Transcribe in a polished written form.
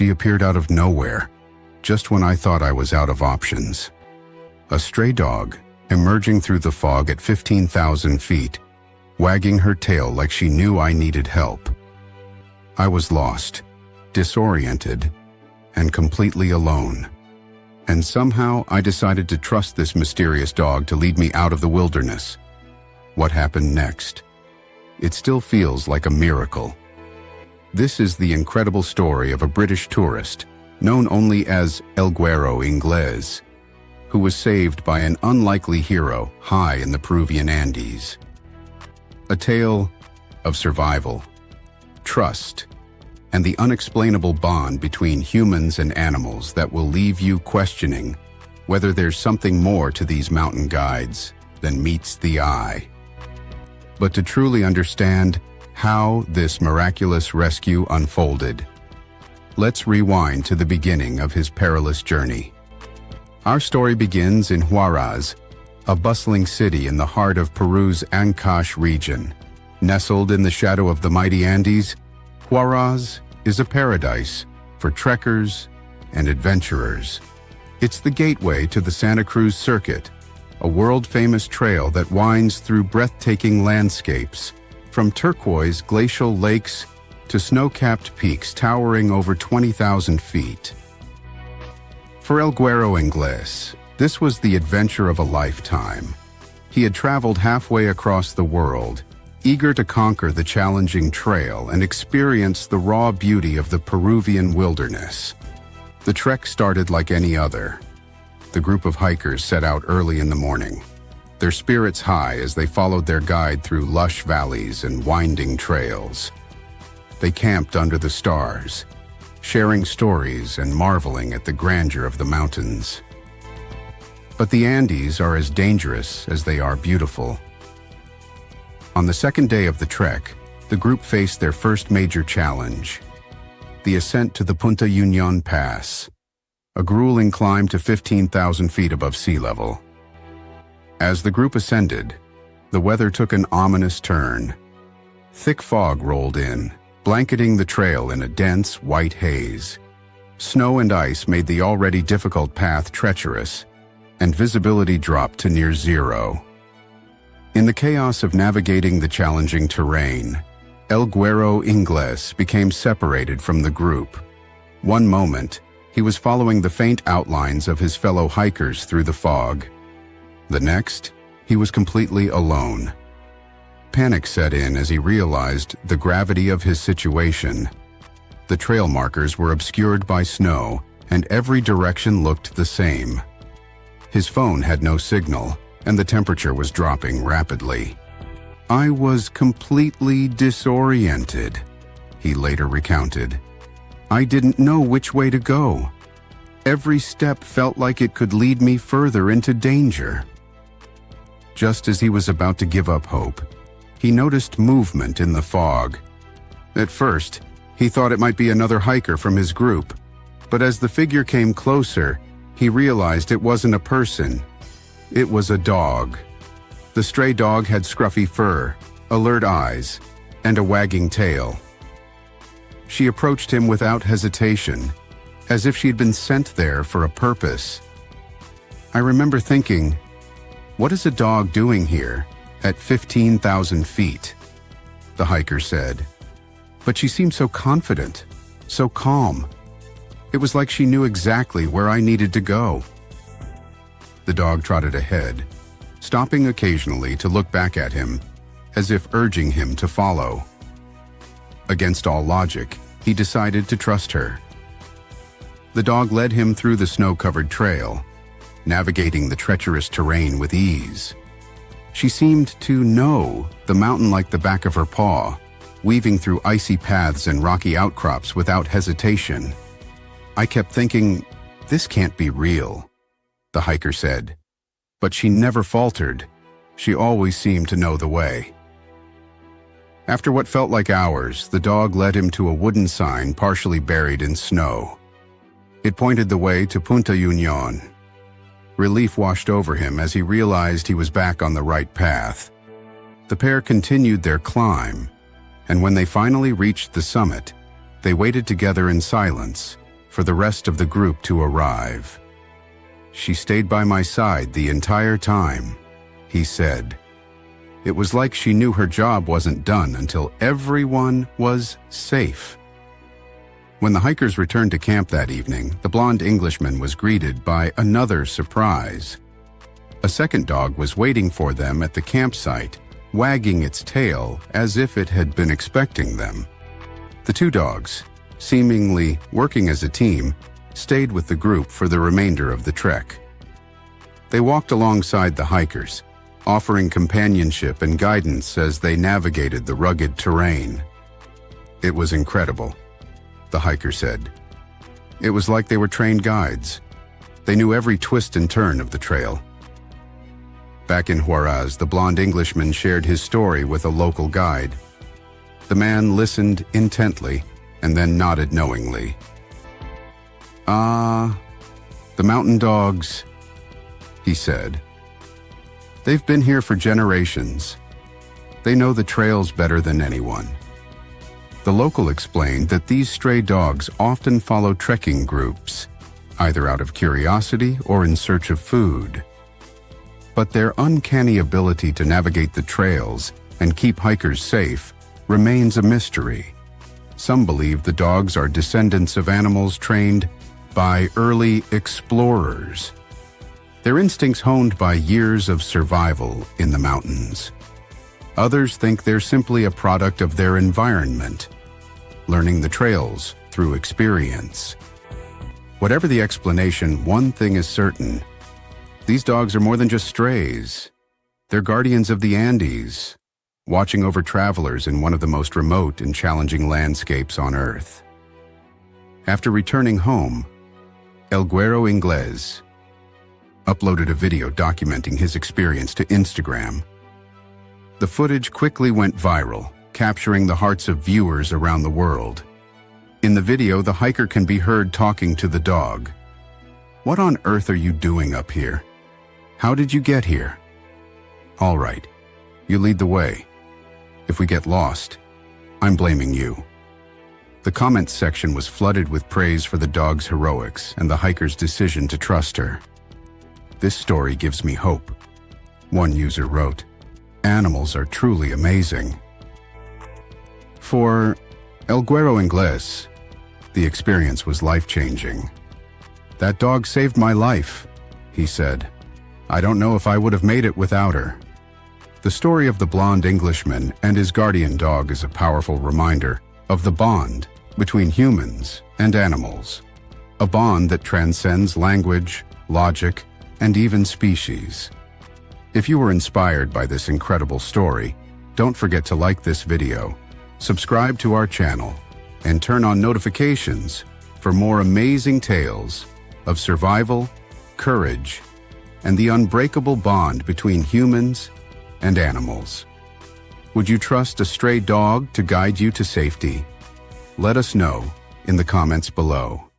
she appeared out of nowhere, just when I thought I was out of options. A stray dog, emerging through the fog at 15,000 feet, wagging her tail like she knew I needed help. I was lost, disoriented, and completely alone. And somehow I decided to trust this mysterious dog to lead me out of the wilderness. What happened next? It still feels like a miracle. This is the incredible story of a British tourist, known only as El Güero Inglés, who was saved by an unlikely hero high in the Peruvian Andes. A tale of survival, trust, and the unexplainable bond between humans and animals that will leave you questioning whether there's something more to these mountain guides than meets the eye. But to truly understand how this miraculous rescue unfolded, let's rewind to the beginning of his perilous journey. Our story begins in Huaraz, a bustling city in the heart of Peru's Ancash region. Nestled in the shadow of the mighty Andes, Huaraz is a paradise for trekkers and adventurers. It's the gateway to the Santa Cruz Circuit, a world-famous trail that winds through breathtaking landscapes, from turquoise glacial lakes to snow-capped peaks towering over 20,000 feet. For El Güero Inglés, this was the adventure of a lifetime. He had traveled halfway across the world, eager to conquer the challenging trail and experience the raw beauty of the Peruvian wilderness. The trek started like any other. The group of hikers set out early in the morning, their spirits high as they followed their guide through lush valleys and winding trails. They camped under the stars, sharing stories and marveling at the grandeur of the mountains. But the Andes are as dangerous as they are beautiful. On the second day of the trek, the group faced their first major challenge: the ascent to the Punta Union Pass, a grueling climb to 15,000 feet above sea level. As the group ascended, the weather took an ominous turn. Thick fog rolled in, blanketing the trail in a dense, white haze. Snow and ice made the already difficult path treacherous, and visibility dropped to near zero. In the chaos of navigating the challenging terrain, El Güero Inglés became separated from the group. One moment, he was following the faint outlines of his fellow hikers through the fog. The next, he was completely alone. Panic set in as he realized the gravity of his situation. The trail markers were obscured by snow, and every direction looked the same. His phone had no signal, and the temperature was dropping rapidly. "I was completely disoriented," he later recounted. "I didn't know which way to go. Every step felt like it could lead me further into danger." Just as he was about to give up hope, he noticed movement in the fog. At first, he thought it might be another hiker from his group, but as the figure came closer, he realized it wasn't a person. It was a dog. The stray dog had scruffy fur, alert eyes, and a wagging tail. She approached him without hesitation, as if she'd been sent there for a purpose. I remember thinking, "What is a dog doing here at 15,000 feet?" The hiker said. But she seemed so confident, so calm. It was like she knew exactly where I needed to go. The dog trotted ahead, stopping occasionally to look back at him, as if urging him to follow. Against all logic, he decided to trust her. The dog led him through the snow-covered trail, navigating the treacherous terrain with ease. She seemed to know the mountain like the back of her paw, weaving through icy paths and rocky outcrops without hesitation. I kept thinking, "This can't be real," the hiker said. But she never faltered. She always seemed to know the way. After what felt like hours, the dog led him to a wooden sign partially buried in snow. It pointed the way to Punta Union. Relief washed over him as he realized he was back on the right path. The pair continued their climb, and when they finally reached the summit, they waited together in silence, for the rest of the group to arrive. "She stayed by my side the entire time," he said. "It was like she knew her job wasn't done until everyone was safe." When the hikers returned to camp that evening, the blonde Englishman was greeted by another surprise. A second dog was waiting for them at the campsite, wagging its tail as if it had been expecting them. The two dogs, seemingly working as a team, stayed with the group for the remainder of the trek. They walked alongside the hikers, offering companionship and guidance as they navigated the rugged terrain. "It was incredible," the hiker said. "It was like they were trained guides. They knew every twist and turn of the trail." Back in Huaraz, the blonde Englishman shared his story with a local guide. The man listened intently and then nodded knowingly. The mountain dogs," he said. "They've been here for generations. They know the trails better than anyone." The local explained that these stray dogs often follow trekking groups, either out of curiosity or in search of food. But their uncanny ability to navigate the trails and keep hikers safe remains a mystery. Some believe the dogs are descendants of animals trained by early explorers, their instincts honed by years of survival in the mountains. Others think they're simply a product of their environment, learning the trails through experience. Whatever the explanation, one thing is certain: these dogs are more than just strays. They're guardians of the Andes, watching over travelers in one of the most remote and challenging landscapes on Earth. After returning home, El Güero Inglés uploaded a video documenting his experience to Instagram. The footage quickly went viral, capturing the hearts of viewers around the world. In the video, the hiker can be heard talking to the dog. "What on earth are you doing up here? How did you get here? All right, you lead the way. If we get lost, I'm blaming you." The comments section was flooded with praise for the dog's heroics and the hiker's decision to trust her. "This story gives me hope," one user wrote. "Animals are truly amazing." For El Güero Inglés, the experience was life-changing. "That dog saved my life," he said. "I don't know if I would have made it without her." The story of the blonde Englishman and his guardian dog is a powerful reminder of the bond between humans and animals, a bond that transcends language, logic, and even species. If you were inspired by this incredible story, don't forget to like this video, subscribe to our channel, and turn on notifications for more amazing tales of survival, courage, and the unbreakable bond between humans and animals. Would you trust a stray dog to guide you to safety? Let us know in the comments below.